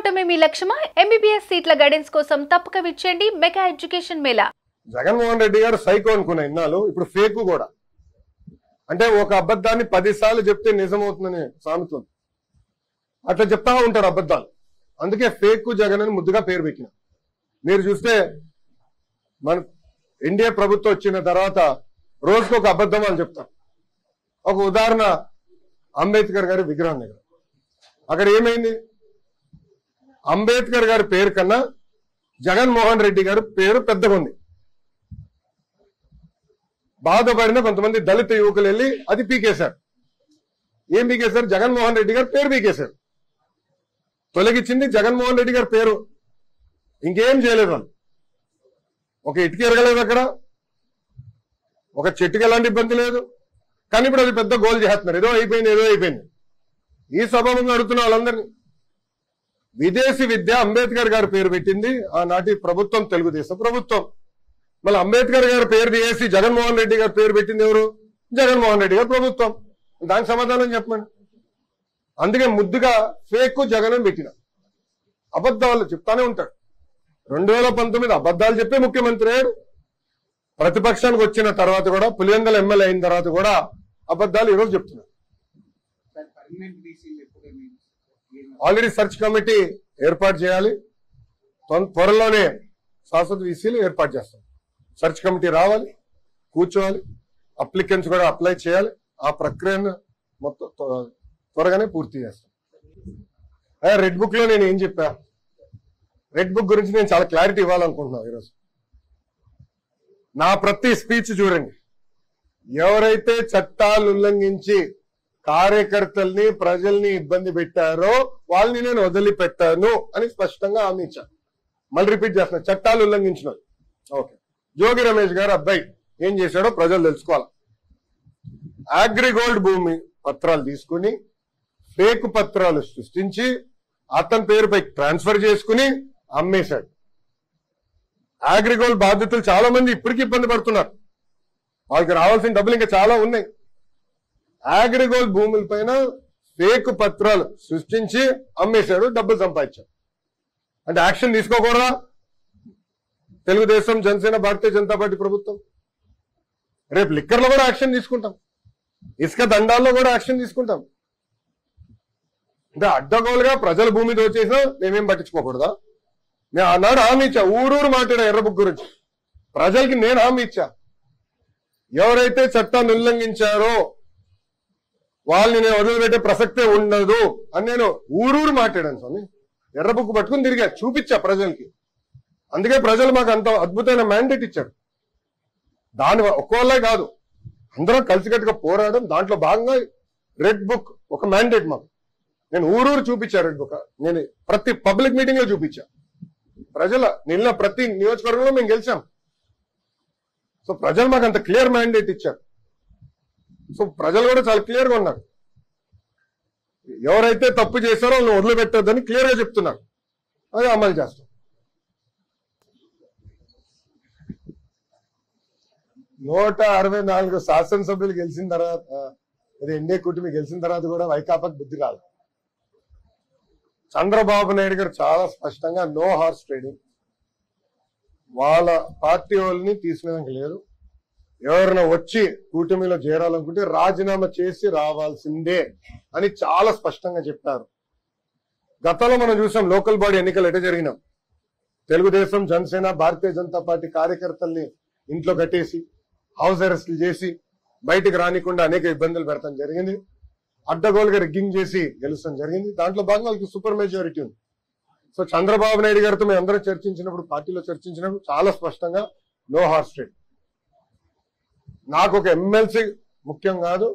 అవటమే మీ లక్ష్యమా? MBBS సీట్ల guidance కోసం తప్పక విచ్చేయండి మెగా ఎడ్యుకేషన్ మేళా. జగన్మోహన్ రెడ్డి గారు సైకో అనుకున్న ఇన్నాళ్ళు ఇప్పుడు ఫేక్ కూడా. అంటే ఒక అబద్ధాన్ని 10 సార్లు చెప్తే నిజమవుతుందని సామెత ఉంది. అట్లా చెప్తా ఉంటారు అబద్ధాలు. అందుకే ఫేక్ జగన్ అని ముద్దుగా పేరు పెట్టిన. మీరు చూస్తే మన ఎన్డీఏ ప్రభుత్వం వచ్చిన తర్వాత రోజుకు ఒక అబద్ధం అని చెప్తారు. ఒక ఉదాహరణ, అంబేద్కర్ గారి విగ్రహం దగ్గర అక్కడ ఏమైంది? అంబేద్కర్ గారి పేరు కన్నా జగన్మోహన్ రెడ్డి గారి పేరు పెద్దగా ఉంది. బాధపడిన కొంతమంది దళిత యువకులు వెళ్ళి అది పీకేశారు. ఏం పీకేశారు? జగన్మోహన్ రెడ్డి గారి పేరు పీకేశారు. తొలగించింది జగన్మోహన్ రెడ్డి గారి పేరు, ఇంకేం చేయలేదు వాళ్ళు. ఒక ఇటుక ఎరగలేదు అక్కడ, ఒక చెట్టుకి ఎలాంటి ఇబ్బంది లేదు. కానీ ఇప్పుడు అది పెద్ద గోల్ చేస్తున్నారు. ఏదో అయిపోయింది. ఈ సభలో అడుగుతున్న వాళ్ళందరినీ, విదేశీ విద్య అంబేద్కర్ గారి పేరు పెట్టింది ఆనాటి ప్రభుత్వం, తెలుగుదేశం ప్రభుత్వం. మళ్ళీ అంబేద్కర్ గారి పేరు తీసి జగన్మోహన్ రెడ్డి గారి పేరు పెట్టింది ఎవరు? జగన్మోహన్ రెడ్డి గారి ప్రభుత్వం. దానికి సమాధానం చెప్పండి. అందుకే ముద్దుగా ఫేక్ జగన్ అని పెట్టిన. అబద్ధాలు చెప్తానే ఉంటాడు. 2019 అబద్ధాలు చెప్పే ముఖ్యమంత్రి అయ్యాడు. ప్రతిపక్షానికి వచ్చిన తర్వాత కూడా, పులివెందుల ఎమ్మెల్యే అయిన తర్వాత కూడా అబద్ధాలు ఈరోజు చెప్తున్నారు. ఆల్రెడీ సెర్చ్ కమిటీ ఏర్పాటు చేయాలి. త్వరలోనే శాశ్వత వీసీలు ఏర్పాటు చేస్తాం. సెర్చ్ కమిటీ రావాలి, కూర్చోవాలి, అప్లికెంట్స్ కూడా అప్లై చేయాలి. ఆ ప్రక్రియను మొత్తం త్వరగానే పూర్తి చేస్తాం. రెడ్ బుక్ లో నేను ఏం చెప్పా? రెడ్ బుక్ గురించి నేను చాలా క్లారిటీ ఇవ్వాలనుకుంటున్నాను ఈరోజు. నా ప్రతి స్పీచ్ చూడండి. ఎవరైతే చట్టాలు ఉల్లంఘించి కార్యకర్తల్ని, ప్రజల్ని ఇబ్బంది పెట్టారో వాళ్ళని నేను వదిలిపెట్టాను అని స్పష్టంగా హామీ ఇచ్చాను. మళ్ళీ రిపీట్ చేస్తున్నా, చట్టాలు ఉల్లంఘించిన ఓకే. జోగి రమేష్ గారు అబ్బాయి ఏం చేశాడో ప్రజలు తెలుసుకోవాలి. అగ్రిగోల్డ్ భూమి పత్రాలు తీసుకుని ఫేక్ పత్రాలు సృష్టించి అతని పేరుపై ట్రాన్స్ఫర్ చేసుకుని అమ్మేశాడు. అగ్రిగోల్డ్ బాధితులు చాలా మంది ఇప్పటికీ ఇబ్బంది పడుతున్నారు. వాళ్ళకి రావాల్సిన డబ్బులు ఇంకా చాలా ఉన్నాయి. అగ్రిగోల్డ్ భూముల పైన ఫేక్ పత్రాలు సృష్టించి అమ్మేశాడు, డబ్బులు సంపాదించాడు. అంటే యాక్షన్ తీసుకోకూడదా? తెలుగుదేశం, జనసేన, భారతీయ జనతా పార్టీ ప్రభుత్వం రేపు లిక్కర్లో కూడా యాక్షన్ తీసుకుంటాం, ఇసుక దండాల్లో కూడా యాక్షన్ తీసుకుంటాం. అంటే అడ్డగోలుగా ప్రజల భూమి దోచేసినా మేమేం పట్టించుకోకూడదా? నేను ఆనాడు హామీ ఇచ్చా, ఊరూరు మాట్లాడా ఎర్ర బుక్ గురించి. ప్రజలకి నేను హామీ ఇచ్చా, ఎవరైతే చట్టాన్ని ఉల్లంఘించారో వాళ్ళని నేను వదిలిపెట్టే ప్రసక్తే ఉండదు అని నేను ఊరూరు మాట్లాడాను స్వామి. ఎర్ర బుక్ పట్టుకుని తిరిగా చూపించా ప్రజలకి. అందుకే ప్రజలు మాకు అంత అద్భుతమైన మ్యాండేట్ ఇచ్చారు. దాని ఒక్కోళ్ళే కాదు, అందరం కలిసికట్టుగా పోరాడడం. దాంట్లో భాగంగా రెడ్ బుక్ ఒక మ్యాండేట్ మాకు. నేను ఊరూరు చూపించా రెడ్ బుక్. నేను ప్రతి పబ్లిక్ మీటింగ్ లో చూపించా. ప్రజల నిన్న ప్రతి నియోజకవర్గంలో మేము గెలిచాం. సో ప్రజలు మాకు అంత క్లియర్ మ్యాండేట్ ఇచ్చారు. సో ప్రజలు కూడా చాలా క్లియర్ గా ఉన్నారు. ఎవరైతే తప్పు చేశారో వాళ్ళు వదిలిపెట్టొద్దని క్లియర్ గా చెప్తున్నారు. అది అమలు చేస్తాం. 164 శాసనసభ్యులు గెలిచిన తర్వాత, అది ఎన్డీఏ కూటమి గెలిచిన తర్వాత కూడా వైకాపాకి బుద్ధి రాదు. చంద్రబాబు నాయుడు గారు చాలా స్పష్టంగా నో హార్స్ ట్రేడింగ్, వాళ్ళ పార్టీ వాళ్ళని తీసుకునేదానికి లేదు. ఎవరైనా వచ్చి కూటమిలో చేరాలనుకుంటే రాజీనామా చేసి రావాల్సిందే అని చాలా స్పష్టంగా చెప్పారు. గతంలో మనం చూసాం లోకల్ బాడీ ఎన్నికలు ఎట జరిగినాం. తెలుగుదేశం, జనసేన, భారతీయ జనతా పార్టీ కార్యకర్తల్ని ఇంట్లో కట్టేసి హౌస్ అరెస్టులు చేసి బయటికి రానికుండా అనేక ఇబ్బందులు పెడతాం జరిగింది. అడ్డగోలుగా రిగ్గింగ్ చేసి గెలుస్తాం జరిగింది. దాంట్లో భాగంగా వాళ్ళకి సూపర్ మెజారిటీ ఉంది. సో చంద్రబాబు నాయుడు గారితో మేము అందరం చర్చించినప్పుడు, పార్టీలో చర్చించినప్పుడు చాలా స్పష్టంగా నో హార్స్ ట్రేడ్. నాకు ఒక ఎమ్మెల్సీ ముఖ్యం కాదు,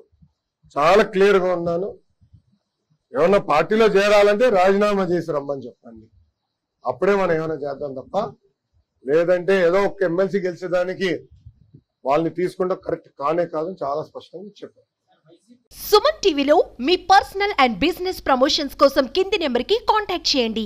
చాలా క్లియర్ గా ఉన్నాను. ఏమన్నా పార్టీలో చేరాలంటే రాజీనామా చేసి రమ్మని చెప్పండి, అప్పుడే మనం ఏమైనా చేద్దాం తప్ప, లేదంటే ఏదో ఒక ఎమ్మెల్సీ గెలిచేదానికి వాళ్ళని తీసుకుంటే కరెక్ట్ కానే కాదు చాలా స్పష్టంగా చెప్పారు. సుమన్ టీవీలో మీ పర్సనల్ అండ్ బిజినెస్ ప్రమోషన్స్ కోసం కింది నెంబర్కి కాంటాక్ట్ చేయండి.